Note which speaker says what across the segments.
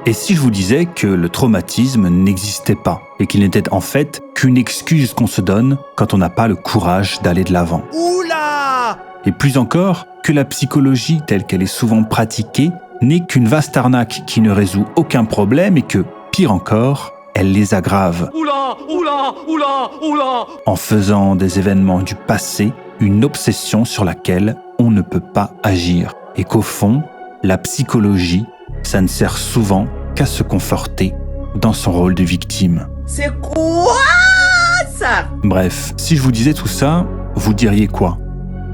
Speaker 1: Et si je vous disais que le traumatisme n'existait pas et qu'il n'était en fait qu'une excuse qu'on se donne quand on n'a pas le courage d'aller de l'avant?
Speaker 2: Oula!
Speaker 1: Et plus encore, que la psychologie telle qu'elle est souvent pratiquée n'est qu'une vaste arnaque qui ne résout aucun problème et que, pire encore, elle les aggrave.
Speaker 2: Oula! Oula! Oula! Oula!
Speaker 1: En faisant des événements du passé une obsession sur laquelle on ne peut pas agir. Et qu'au fond, la psychologie, ça ne sert souvent qu'à se conforter dans son rôle de victime.
Speaker 2: C'est quoi ça?
Speaker 1: Bref, si je vous disais tout ça, vous diriez quoi?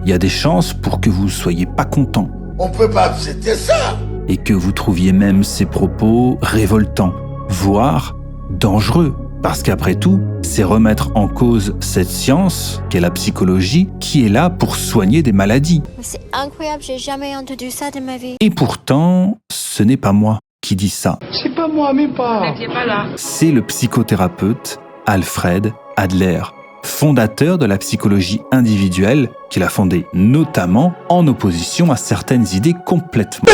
Speaker 1: Il y a des chances pour que vous ne soyez pas content.
Speaker 3: On peut pas accepter ça!
Speaker 1: Et que vous trouviez même ces propos révoltants, voire dangereux. Parce qu'après tout, c'est remettre en cause cette science qu'est la psychologie qui est là pour soigner des maladies.
Speaker 4: C'est incroyable, j'ai jamais entendu ça de ma vie.
Speaker 1: Et pourtant, ce n'est pas moi qui dis ça.
Speaker 3: C'est pas moi, même pas!
Speaker 1: C'est le psychothérapeute Alfred Adler, fondateur de la psychologie individuelle, qu'il a fondée notamment en opposition à certaines idées complètement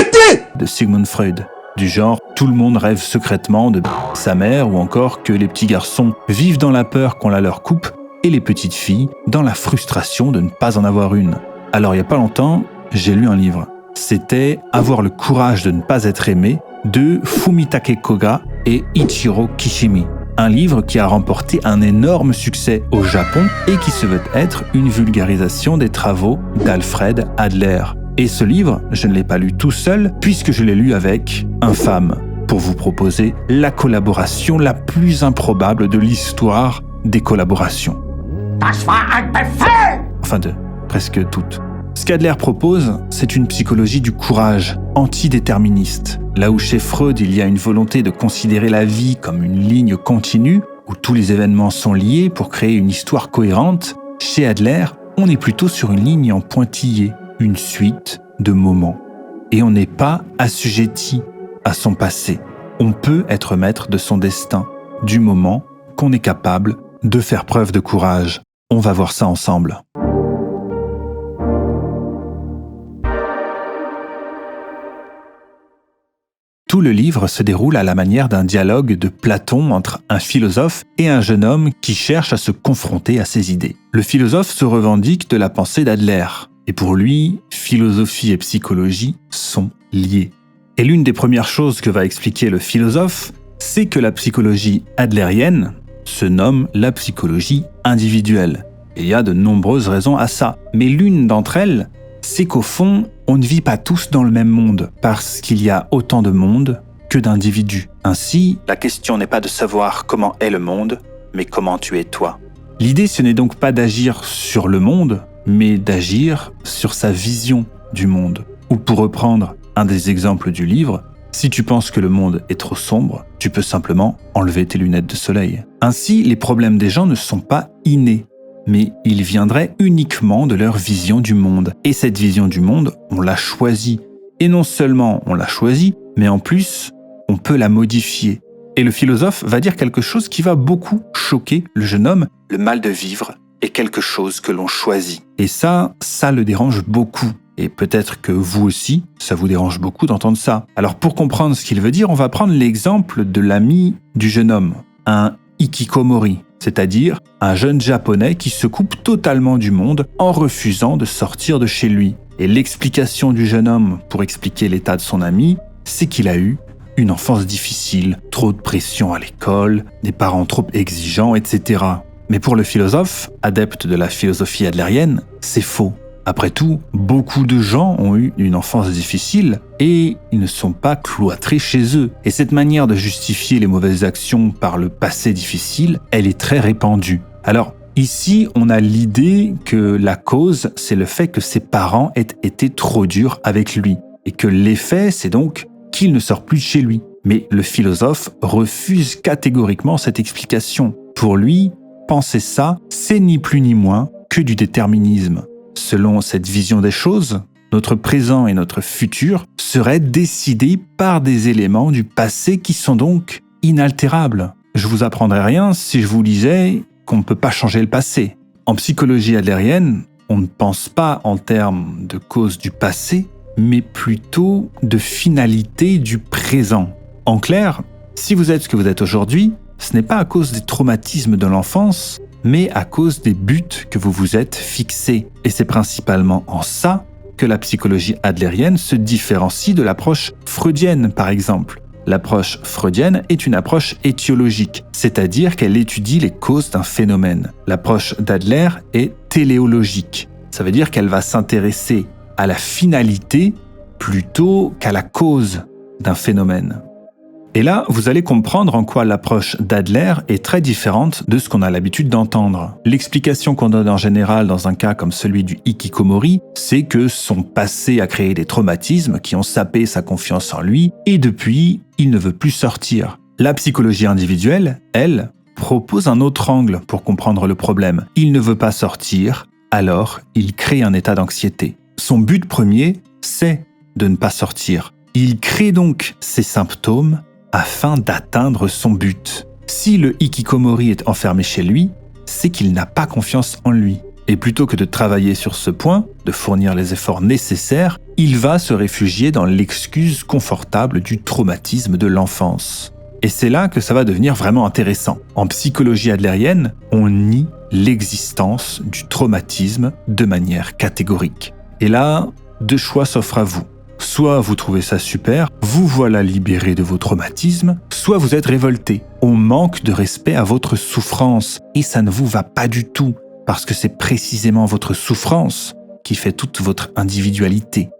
Speaker 1: de Sigmund Freud. Du genre, tout le monde rêve secrètement de sa mère ou encore que les petits garçons vivent dans la peur qu'on la leur coupe et les petites filles dans la frustration de ne pas en avoir une. Alors il y a pas longtemps, j'ai lu un livre. C'était Avoir le courage de ne pas être aimé de Fumitake Koga et Ichiro Kishimi. Un livre qui a remporté un énorme succès au Japon et qui se veut être une vulgarisation des travaux d'Alfred Adler. Et ce livre, je ne l'ai pas lu tout seul, puisque je l'ai lu avec Infâme, pour vous proposer la collaboration la plus improbable de l'histoire des collaborations. Enfin de presque toutes. Ce qu'Adler propose, c'est une psychologie du courage, antidéterministe. Là où chez Freud, il y a une volonté de considérer la vie comme une ligne continue, où tous les événements sont liés pour créer une histoire cohérente, chez Adler, on est plutôt sur une ligne en pointillé, une suite de moments. Et on n'est pas assujetti à son passé. On peut être maître de son destin, du moment qu'on est capable de faire preuve de courage. On va voir ça ensemble. Tout le livre se déroule à la manière d'un dialogue de Platon entre un philosophe et un jeune homme qui cherche à se confronter à ses idées. Le philosophe se revendique de la pensée d'Adler. Et pour lui, philosophie et psychologie sont liées. Et l'une des premières choses que va expliquer le philosophe, c'est que la psychologie adlérienne se nomme la psychologie individuelle. Et il y a de nombreuses raisons à ça. Mais l'une d'entre elles, c'est qu'au fond, on ne vit pas tous dans le même monde, parce qu'il y a autant de monde que d'individus. Ainsi, la question n'est pas de savoir comment est le monde, mais comment tu es toi. L'idée, ce n'est donc pas d'agir sur le monde, mais d'agir sur sa vision du monde. Ou pour reprendre un des exemples du livre, si tu penses que le monde est trop sombre, tu peux simplement enlever tes lunettes de soleil. Ainsi, les problèmes des gens ne sont pas innés, mais ils viendraient uniquement de leur vision du monde. Et cette vision du monde, on l'a choisie. Et non seulement on l'a choisie, mais en plus, on peut la modifier. Et le philosophe va dire quelque chose qui va beaucoup choquer le jeune homme. Le mal de vivre est quelque chose que l'on choisit. Et ça le dérange beaucoup. Et peut-être que vous aussi, ça vous dérange beaucoup d'entendre ça. Alors pour comprendre ce qu'il veut dire, on va prendre l'exemple de l'ami du jeune homme, un hikikomori, c'est-à-dire un jeune japonais qui se coupe totalement du monde en refusant de sortir de chez lui. Et l'explication du jeune homme pour expliquer l'état de son ami, c'est qu'il a eu une enfance difficile, trop de pression à l'école, des parents trop exigeants, etc. Mais pour le philosophe, adepte de la philosophie adlérienne, c'est faux. Après tout, beaucoup de gens ont eu une enfance difficile et ils ne sont pas cloîtrés chez eux. Et cette manière de justifier les mauvaises actions par le passé difficile, elle est très répandue. Alors, ici, on a l'idée que la cause, c'est le fait que ses parents aient été trop durs avec lui. Et que l'effet, c'est donc qu'il ne sort plus de chez lui. Mais le philosophe refuse catégoriquement cette explication. Pour lui, penser ça, c'est ni plus ni moins que du déterminisme. Selon cette vision des choses, notre présent et notre futur seraient décidés par des éléments du passé qui sont donc inaltérables. Je vous apprendrai rien si je vous disais qu'on ne peut pas changer le passé. En psychologie adlérienne, on ne pense pas en termes de cause du passé, mais plutôt de finalité du présent. En clair, si vous êtes ce que vous êtes aujourd'hui, ce n'est pas à cause des traumatismes de l'enfance, mais à cause des buts que vous vous êtes fixés. Et c'est principalement en ça que la psychologie adlérienne se différencie de l'approche freudienne, par exemple. L'approche freudienne est une approche étiologique, c'est-à-dire qu'elle étudie les causes d'un phénomène. L'approche d'Adler est téléologique, ça veut dire qu'elle va s'intéresser à la finalité plutôt qu'à la cause d'un phénomène. Et là, vous allez comprendre en quoi l'approche d'Adler est très différente de ce qu'on a l'habitude d'entendre. L'explication qu'on donne en général dans un cas comme celui du hikikomori, c'est que son passé a créé des traumatismes qui ont sapé sa confiance en lui et depuis, il ne veut plus sortir. La psychologie individuelle, elle, propose un autre angle pour comprendre le problème. Il ne veut pas sortir, alors il crée un état d'anxiété. Son but premier, c'est de ne pas sortir. Il crée donc ces symptômes afin d'atteindre son but. Si le hikikomori est enfermé chez lui, c'est qu'il n'a pas confiance en lui. Et plutôt que de travailler sur ce point, de fournir les efforts nécessaires, il va se réfugier dans l'excuse confortable du traumatisme de l'enfance. Et c'est là que ça va devenir vraiment intéressant. En psychologie adlérienne, on nie l'existence du traumatisme de manière catégorique. Et là, deux choix s'offrent à vous. Soit vous trouvez ça super, vous voilà libéré de vos traumatismes, soit vous êtes révolté. On manque de respect à votre souffrance et ça ne vous va pas du tout parce que c'est précisément votre souffrance qui fait toute votre individualité.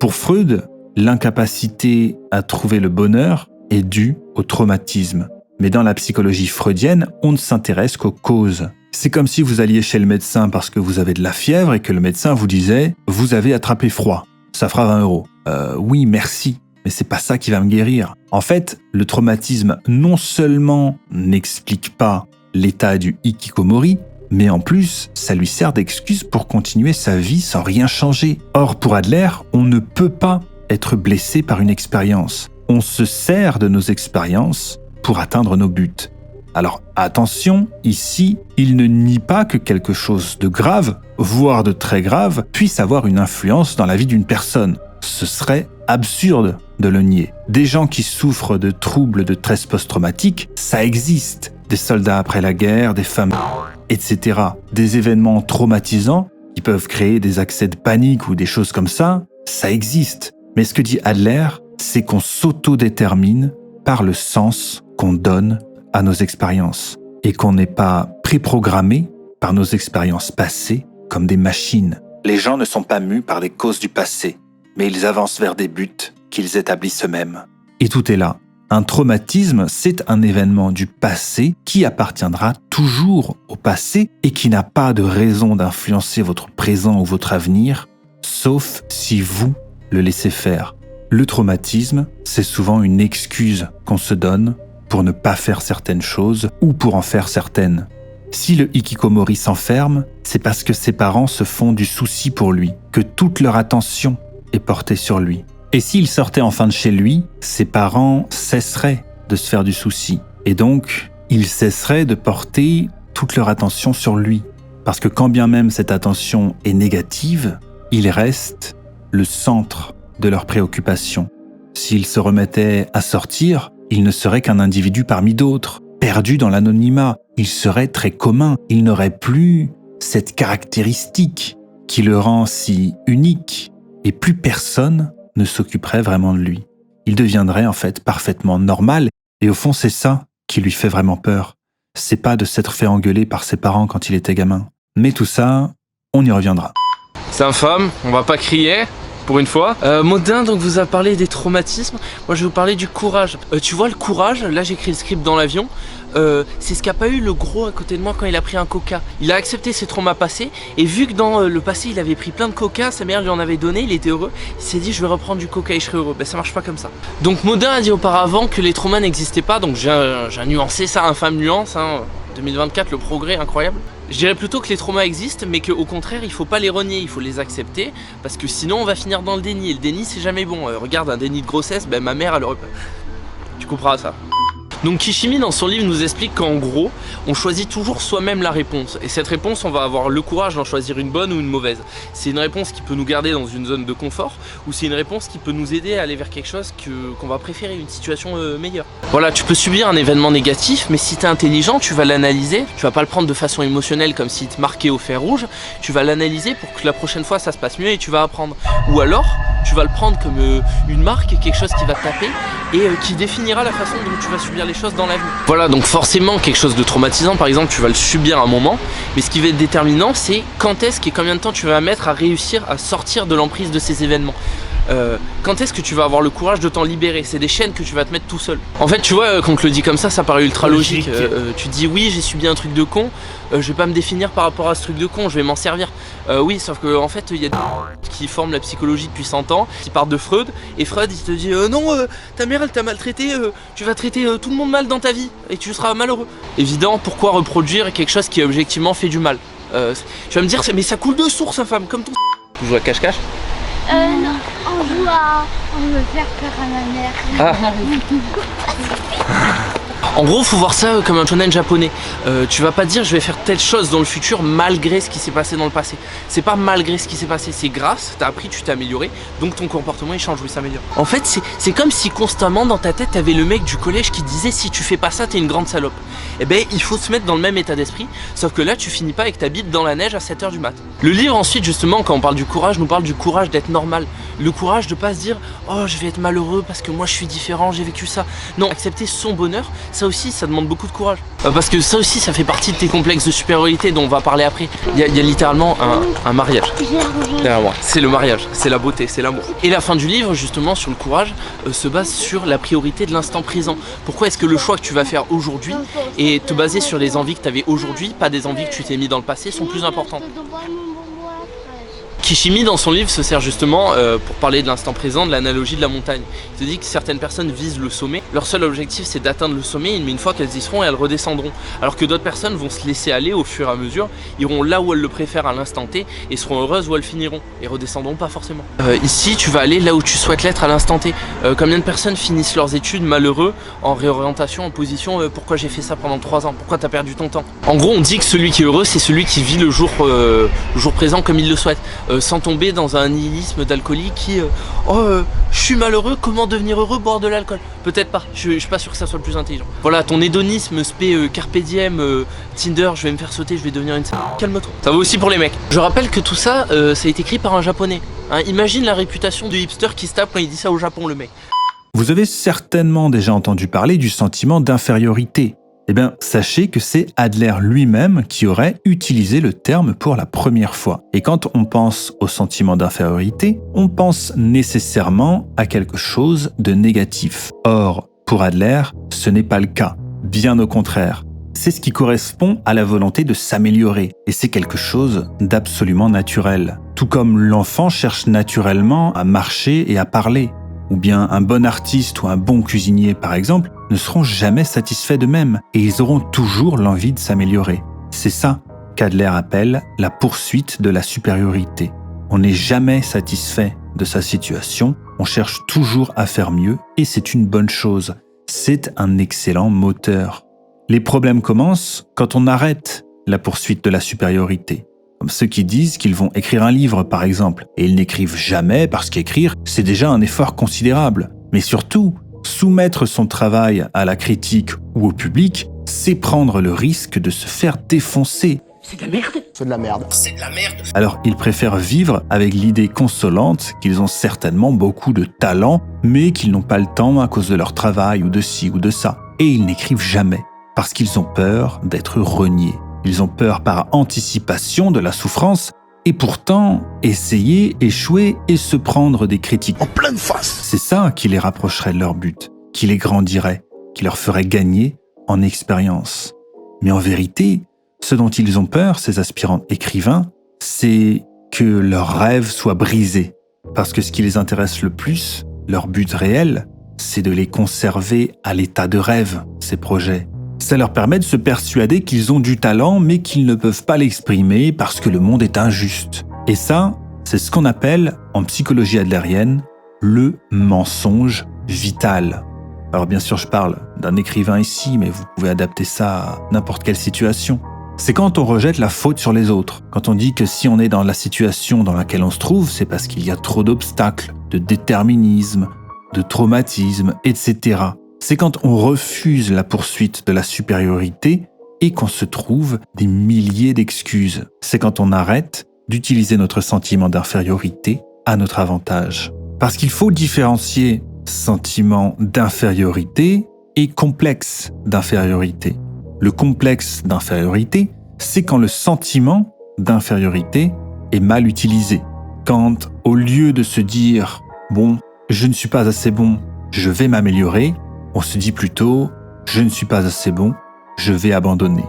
Speaker 1: Pour Freud, l'incapacité à trouver le bonheur est due au traumatisme. Mais dans la psychologie freudienne, on ne s'intéresse qu'aux causes. C'est comme si vous alliez chez le médecin parce que vous avez de la fièvre et que le médecin vous disait « vous avez attrapé froid ». Ça fera 20 €. Oui, merci, mais c'est pas ça qui va me guérir. En fait, le traumatisme non seulement n'explique pas l'état du hikikomori, mais en plus, ça lui sert d'excuse pour continuer sa vie sans rien changer. Or, pour Adler, on ne peut pas être blessé par une expérience. On se sert de nos expériences pour atteindre nos buts. Alors attention, ici, il ne nie pas que quelque chose de grave, voire de très grave, puisse avoir une influence dans la vie d'une personne. Ce serait absurde de le nier. Des gens qui souffrent de troubles de stress post-traumatique, ça existe. Des soldats après la guerre, des femmes, etc. Des événements traumatisants qui peuvent créer des accès de panique ou des choses comme ça, ça existe. Mais ce que dit Adler, c'est qu'on s'autodétermine par le sens qu'on donne à nos expériences et qu'on n'est pas préprogrammé par nos expériences passées comme des machines. Les gens ne sont pas mus par des causes du passé, mais ils avancent vers des buts qu'ils établissent eux-mêmes. Et tout est là. Un traumatisme, c'est un événement du passé qui appartiendra toujours au passé et qui n'a pas de raison d'influencer votre présent ou votre avenir, sauf si vous le laissez faire. Le traumatisme, c'est souvent une excuse qu'on se donne pour ne pas faire certaines choses ou pour en faire certaines. Si le hikikomori s'enferme, c'est parce que ses parents se font du souci pour lui, que toute leur attention est portée sur lui. Et s'il sortait enfin de chez lui, ses parents cesseraient de se faire du souci. Et donc, ils cesseraient de porter toute leur attention sur lui. Parce que quand bien même cette attention est négative, il reste le centre de leurs préoccupations. S'il se remettait à sortir, il ne serait qu'un individu parmi d'autres, perdu dans l'anonymat. Il serait très commun. Il n'aurait plus cette caractéristique qui le rend si unique. Et plus personne ne s'occuperait vraiment de lui. Il deviendrait en fait parfaitement normal. Et au fond, c'est ça qui lui fait vraiment peur. C'est pas de s'être fait engueuler par ses parents quand il était gamin. Mais tout ça, on y reviendra.
Speaker 5: C'est infâme, on va pas crier. Pour une fois. Modin donc vous a parlé des traumatismes. Moi je vais vous parler du courage. Tu vois le courage, là j'ai écrit le script dans l'avion. C'est ce qu'a pas eu le gros à côté de moi quand il a pris un coca. Il a accepté ses traumas passés et vu que dans le passé il avait pris plein de coca, sa mère lui en avait donné, il était heureux. Il s'est dit je vais reprendre du coca et je serai heureux. Ben ça marche pas comme ça. Donc Modin a dit auparavant que les traumas n'existaient pas, donc j'ai nuancé ça, infâme nuance. 2024, le progrès incroyable. Je dirais plutôt que les traumas existent, mais qu'au contraire, il faut pas les renier, il faut les accepter, parce que sinon on va finir dans le déni, et le déni c'est jamais bon. Regarde, un déni de grossesse, ben ma mère elle aurait... Tu comprends ça. Donc Kishimi dans son livre nous explique qu'en gros, on choisit toujours soi-même la réponse. Et cette réponse, on va avoir le courage d'en choisir une bonne ou une mauvaise. C'est une réponse qui peut nous garder dans une zone de confort, ou c'est une réponse qui peut nous aider à aller vers quelque chose qu'on va préférer, une situation meilleure. Voilà, tu peux subir un événement négatif, mais si tu es intelligent, tu vas l'analyser. Tu vas pas le prendre de façon émotionnelle comme s'il te marquait au fer rouge. Tu vas l'analyser pour que la prochaine fois ça se passe mieux et tu vas apprendre. Ou alors, tu vas le prendre comme une marque, quelque chose qui va te taper et qui définira la façon dont tu vas subir les choses dans l'avenir. Voilà, donc forcément quelque chose de traumatisant, par exemple, tu vas le subir un moment, mais ce qui va être déterminant, c'est quand est-ce et combien de temps tu vas mettre à réussir à sortir de l'emprise de ces événements. Quand est-ce que tu vas avoir le courage de t'en libérer? C'est des chaînes que tu vas te mettre tout seul. En fait, tu vois, quand on te le dit comme ça paraît ultra logique. Tu te dis oui, j'ai subi un truc de con, je vais pas me définir par rapport à ce truc de con, je vais m'en servir. Oui, sauf que en fait, il y a des qui forment la psychologie depuis 100 ans, qui partent de Freud, et Freud il te dit non, ta mère elle t'a maltraité, tu vas traiter tout le monde mal dans ta vie et tu seras malheureux. Évidemment, pourquoi reproduire quelque chose qui objectivement fait du mal? Tu vas me dire, mais ça coule de source, femme, comme tout. Tu joues à cache-cache?
Speaker 6: Non, on joue à... On veut faire peur à ma mère.
Speaker 5: En gros, faut voir ça comme un shonen japonais. Tu vas pas dire je vais faire telle chose dans le futur malgré ce qui s'est passé dans le passé. C'est pas malgré ce qui s'est passé, c'est grâce, t'as appris, tu t'es amélioré, donc ton comportement il change, il s'améliore. En fait, c'est comme si constamment dans ta tête t'avais le mec du collège qui disait si tu fais pas ça, t'es une grande salope. Eh ben, il faut se mettre dans le même état d'esprit, sauf que là, tu finis pas avec ta bite dans la neige à 7h du mat. Le livre ensuite, justement, quand on parle du courage, nous parle du courage d'être normal. Le courage de pas se dire oh, je vais être malheureux parce que moi je suis différent, j'ai vécu ça. Non, accepter son bonheur, ça aussi, ça demande beaucoup de courage. Parce que ça aussi, ça fait partie de tes complexes de supériorité dont on va parler après. Il y a littéralement un mariage derrière moi. C'est le mariage, c'est la beauté, c'est l'amour. Et la fin du livre, justement, sur le courage, se base sur la priorité de l'instant présent. Pourquoi est-ce que le choix que tu vas faire aujourd'hui et te baser sur les envies que tu avais aujourd'hui, pas des envies que tu t'es mis dans le passé, sont plus importantes. Kishimi dans son livre se sert justement pour parler de l'instant présent, de l'analogie de la montagne. Il te dit que certaines personnes visent le sommet, leur seul objectif c'est d'atteindre le sommet, mais une fois qu'elles y seront, elles redescendront. Alors que d'autres personnes vont se laisser aller au fur et à mesure, iront là où elles le préfèrent à l'instant T et seront heureuses où elles finiront, et redescendront pas forcément. Ici tu vas aller là où tu souhaites l'être à l'instant T. Combien de personnes finissent leurs études malheureux en réorientation, en position pourquoi j'ai fait ça pendant 3 ans, pourquoi t'as perdu ton temps? En gros on dit que celui qui est heureux c'est celui qui vit le jour présent comme il le souhaite. Sans tomber dans un nihilisme d'alcoolique qui je suis malheureux, comment devenir heureux, boire de l'alcool? Peut-être pas, je suis pas sûr que ça soit le plus intelligent. Voilà, ton hédonisme, carpe diem, Tinder, je vais me faire sauter, je vais devenir une... Calme-toi. Ça vaut aussi pour les mecs. Je rappelle que tout ça, ça a été écrit par un japonais. Hein, imagine la réputation du hipster qui se tape quand il dit ça au Japon, le mec.
Speaker 1: Vous avez certainement déjà entendu parler du sentiment d'infériorité. Eh bien, sachez que c'est Adler lui-même qui aurait utilisé le terme pour la première fois. Et quand on pense au sentiment d'infériorité, on pense nécessairement à quelque chose de négatif. Or, pour Adler, ce n'est pas le cas. Bien au contraire. C'est ce qui correspond à la volonté de s'améliorer. Et c'est quelque chose d'absolument naturel. Tout comme l'enfant cherche naturellement à marcher et à parler. Ou bien un bon artiste ou un bon cuisinier, par exemple, ne seront jamais satisfaits d'eux-mêmes et ils auront toujours l'envie de s'améliorer. C'est ça qu'Adler appelle la poursuite de la supériorité. On n'est jamais satisfait de sa situation, on cherche toujours à faire mieux et c'est une bonne chose. C'est un excellent moteur. Les problèmes commencent quand on arrête la poursuite de la supériorité. Comme ceux qui disent qu'ils vont écrire un livre, par exemple, et ils n'écrivent jamais parce qu'écrire, c'est déjà un effort considérable. Mais surtout, soumettre son travail à la critique ou au public, c'est prendre le risque de se faire défoncer.
Speaker 2: C'est de la merde.
Speaker 3: C'est de la merde.
Speaker 2: C'est de la merde.
Speaker 1: Alors, ils préfèrent vivre avec l'idée consolante qu'ils ont certainement beaucoup de talent, mais qu'ils n'ont pas le temps à cause de leur travail ou de ci ou de ça. Et ils n'écrivent jamais, parce qu'ils ont peur d'être reniés. Ils ont peur par anticipation de la souffrance et pourtant essayer, échouer et se prendre des critiques.
Speaker 3: En pleine face.
Speaker 1: C'est ça qui les rapprocherait de leur but, qui les grandirait, qui leur ferait gagner en expérience. Mais en vérité, ce dont ils ont peur, ces aspirants écrivains, c'est que leurs rêves soient brisés. Parce que ce qui les intéresse le plus, leur but réel, c'est de les conserver à l'état de rêve, ces projets. Ça leur permet de se persuader qu'ils ont du talent, mais qu'ils ne peuvent pas l'exprimer parce que le monde est injuste. Et ça, c'est ce qu'on appelle, en psychologie adlérienne, le mensonge vital. Alors bien sûr, je parle d'un écrivain ici, mais vous pouvez adapter ça à n'importe quelle situation. C'est quand on rejette la faute sur les autres. Quand on dit que si on est dans la situation dans laquelle on se trouve, c'est parce qu'il y a trop d'obstacles, de déterminisme, de traumatisme, etc. C'est quand on refuse la poursuite de la supériorité et qu'on se trouve des milliers d'excuses. C'est quand on arrête d'utiliser notre sentiment d'infériorité à notre avantage. Parce qu'il faut différencier sentiment d'infériorité et complexe d'infériorité. Le complexe d'infériorité, c'est quand le sentiment d'infériorité est mal utilisé. Quand, au lieu de se dire « bon, je ne suis pas assez bon, je vais m'améliorer », on se dit plutôt « je ne suis pas assez bon, je vais abandonner ».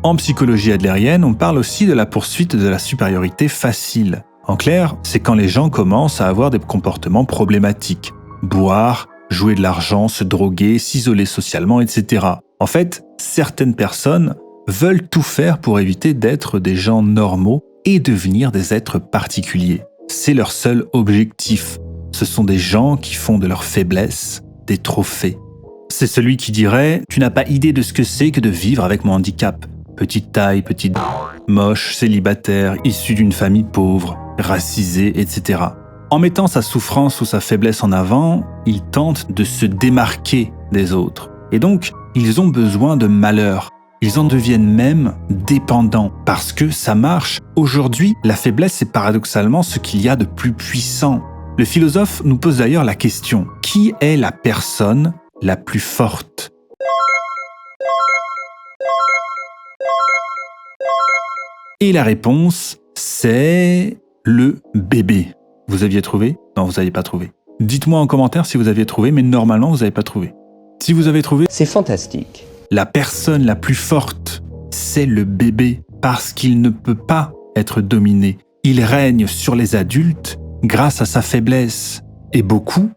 Speaker 1: En psychologie adlérienne, on parle aussi de la poursuite de la supériorité facile. En clair, c'est quand les gens commencent à avoir des comportements problématiques. Boire, jouer de l'argent, se droguer, s'isoler socialement, etc. En fait, certaines personnes veulent tout faire pour éviter d'être des gens normaux et devenir des êtres particuliers. C'est leur seul objectif. Ce sont des gens qui font de leur faiblesse des trophées. C'est celui qui dirait « Tu n'as pas idée de ce que c'est que de vivre avec mon handicap. Petite taille, petite... moche, célibataire, issu d'une famille pauvre, racisée, etc. » En mettant sa souffrance ou sa faiblesse en avant, ils tentent de se démarquer des autres. Et donc, ils ont besoin de malheur. Ils en deviennent même dépendants parce que ça marche. Aujourd'hui, la faiblesse est paradoxalement ce qu'il y a de plus puissant. Le philosophe nous pose d'ailleurs la question « Qui est la personne la plus forte ?» Et la réponse, c'est le bébé. Vous aviez trouvé? Non, vous n'aviez pas trouvé. Dites-moi en commentaire si vous aviez trouvé, mais normalement, vous n'avez pas trouvé. Si vous avez trouvé,
Speaker 7: c'est fantastique.
Speaker 1: La personne la plus forte, c'est le bébé, parce qu'il ne peut pas être dominé. Il règne sur les adultes grâce à sa faiblesse. Et beaucoup,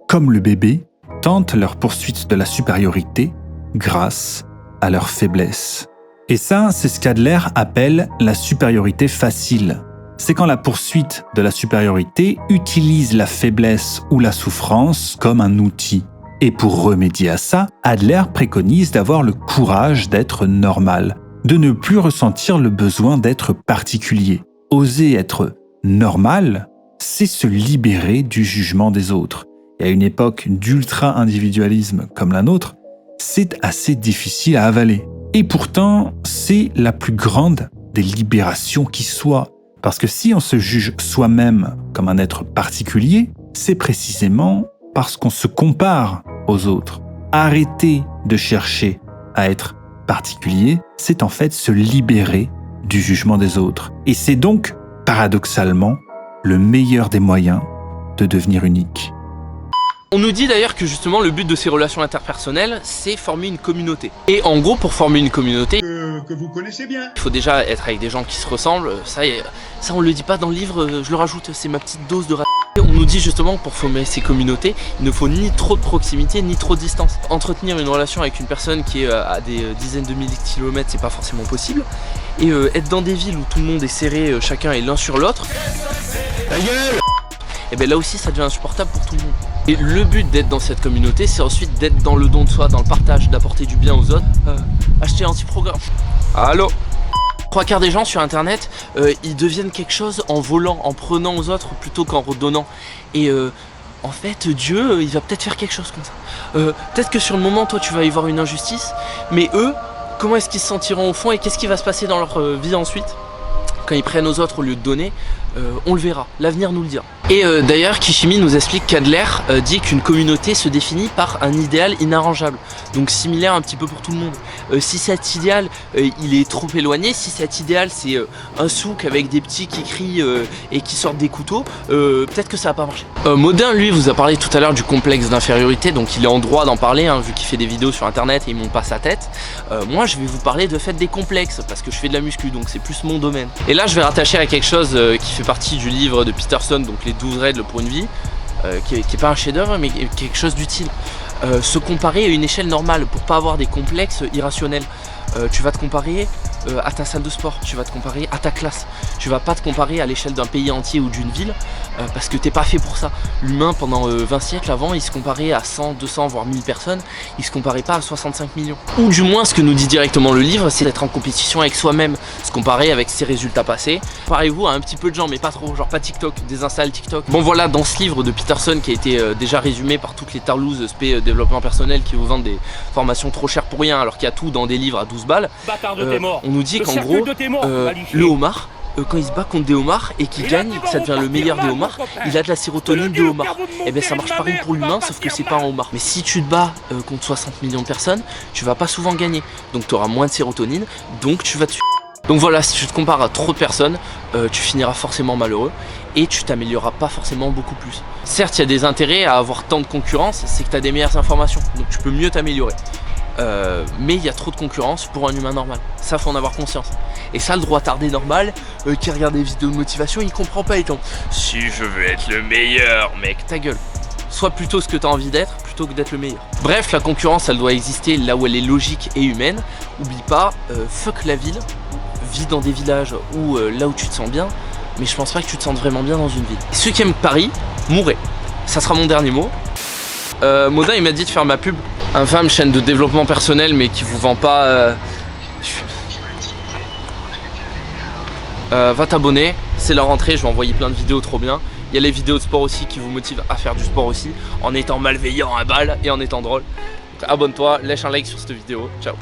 Speaker 1: comme le bébé, tentent leur poursuite de la supériorité grâce à leur faiblesse. Et ça, c'est ce qu'Adler appelle la supériorité facile. C'est quand la poursuite de la supériorité utilise la faiblesse ou la souffrance comme un outil. Et pour remédier à ça, Adler préconise d'avoir le courage d'être normal, de ne plus ressentir le besoin d'être particulier. Oser être normal, c'est se libérer du jugement des autres. Et à une époque d'ultra-individualisme comme la nôtre, c'est assez difficile à avaler. Et pourtant, c'est la plus grande des libérations qui soit. Parce que si on se juge soi-même comme un être particulier, c'est précisément parce qu'on se compare aux autres. Arrêter de chercher à être particulier, c'est en fait se libérer du jugement des autres. Et c'est donc, paradoxalement, le meilleur des moyens de devenir unique.
Speaker 5: On nous dit d'ailleurs que justement le but de ces relations interpersonnelles, c'est former une communauté. Et en gros, pour former une communauté,
Speaker 3: Que vous connaissez bien.
Speaker 5: il faut déjà être avec des gens qui se ressemblent. Ça on le dit pas dans le livre, je le rajoute, c'est ma petite dose de On nous dit justement que pour former ces communautés, il ne faut ni trop de proximité, ni trop de distance. Entretenir une relation avec une personne qui est à des dizaines de milliers de kilomètres, c'est pas forcément possible. Et être dans des villes où tout le monde est serré, chacun est l'un sur l'autre. Ta gueule! Et bien là aussi ça devient insupportable pour tout le monde. Et le but d'être dans cette communauté, c'est ensuite d'être dans le don de soi, dans le partage, d'apporter du bien aux autres. Acheter anti-programme. Allô? 3/4 des gens sur internet, ils deviennent quelque chose en volant, en prenant aux autres plutôt qu'en redonnant. Et en fait, Dieu, il va peut-être faire quelque chose comme ça. Peut-être que sur le moment, toi, tu vas y voir une injustice, mais eux, comment est-ce qu'ils se sentiront au fond et qu'est-ce qui va se passer dans leur vie ensuite? Quand ils prennent aux autres au lieu de donner, on le verra, l'avenir nous le dira. Et d'ailleurs, Kishimi nous explique qu'Adler dit qu'une communauté se définit par un idéal inarrangeable, donc similaire un petit peu pour tout le monde. Si cet idéal, il est trop éloigné, si cet idéal c'est un souk avec des petits qui crient et qui sortent des couteaux, peut-être que ça va pas marcher. Modin, lui, vous a parlé tout à l'heure du complexe d'infériorité, donc il est en droit d'en parler, hein, vu qu'il fait des vidéos sur internet et il monte pas sa tête. Moi, je vais vous parler de fait des complexes, parce que je fais de la muscu, donc c'est plus mon domaine. Et là, je vais rattacher à quelque chose qui fait partie du livre de Peterson, donc les 12 règles pour une vie, qui est pas un chef-d'œuvre, mais quelque chose d'utile. Se comparer à une échelle normale pour pas avoir des complexes irrationnels. Tu vas te comparer à ta salle de sport, tu vas te comparer à ta classe. Tu vas pas te comparer à l'échelle d'un pays entier ou d'une ville parce que t'es pas fait pour ça. L'humain pendant 20 siècles avant, il se comparait à 100, 200 voire 1000 personnes, il se comparait pas à 65 millions. Ou du moins ce que nous dit directement le livre, c'est d'être en compétition avec soi-même, se comparer avec ses résultats passés. Comparez-vous à un petit peu de gens mais pas trop, genre pas TikTok, désinstalle TikTok. Bon voilà, dans ce livre de Peterson qui a été déjà résumé par toutes les tarlouses spé développement personnel qui vous vendent des formations trop chères pour rien alors qu'il y a tout dans des livres à 12 balles, on nous dit qu'en gros le homard, quand il se bat contre des homards et qu'il gagne, que ça devient le meilleur des homards, il a de la sérotonine de homard. Et bien ça marche pareil pour l'humain, sauf que c'est pas un homard. Mais si tu te bats contre 60 millions de personnes, tu vas pas souvent gagner. Donc tu auras moins de sérotonine, donc tu vas te... Donc voilà, si tu te compares à trop de personnes, tu finiras forcément malheureux et tu t'amélioreras pas forcément beaucoup plus. Certes, il y a des intérêts à avoir tant de concurrence, c'est que tu as des meilleures informations, donc tu peux mieux t'améliorer. Mais il y a trop de concurrence pour un humain normal, ça faut en avoir conscience. Et ça, le droit tardé normal qui regarde des vidéos de motivation, il comprend pas étant si je veux être le meilleur, mec, ta gueule. Sois plutôt ce que tu as envie d'être plutôt que d'être le meilleur. Bref, la concurrence elle doit exister là où elle est logique et humaine. Oublie pas, fuck la ville, vis dans des villages ou là où tu te sens bien, mais je pense pas que tu te sentes vraiment bien dans une ville. Et ceux qui aiment Paris, mourrez. Ça sera mon dernier mot. Modin il m'a dit de faire ma pub. Infâme chaîne de développement personnel mais qui vous vend pas... va t'abonner, c'est la rentrée, je vais envoyer plein de vidéos trop bien. Il y a les vidéos de sport aussi qui vous motivent à faire du sport aussi, en étant malveillant à balle et en étant drôle. Donc abonne-toi, lâche un like sur cette vidéo, ciao.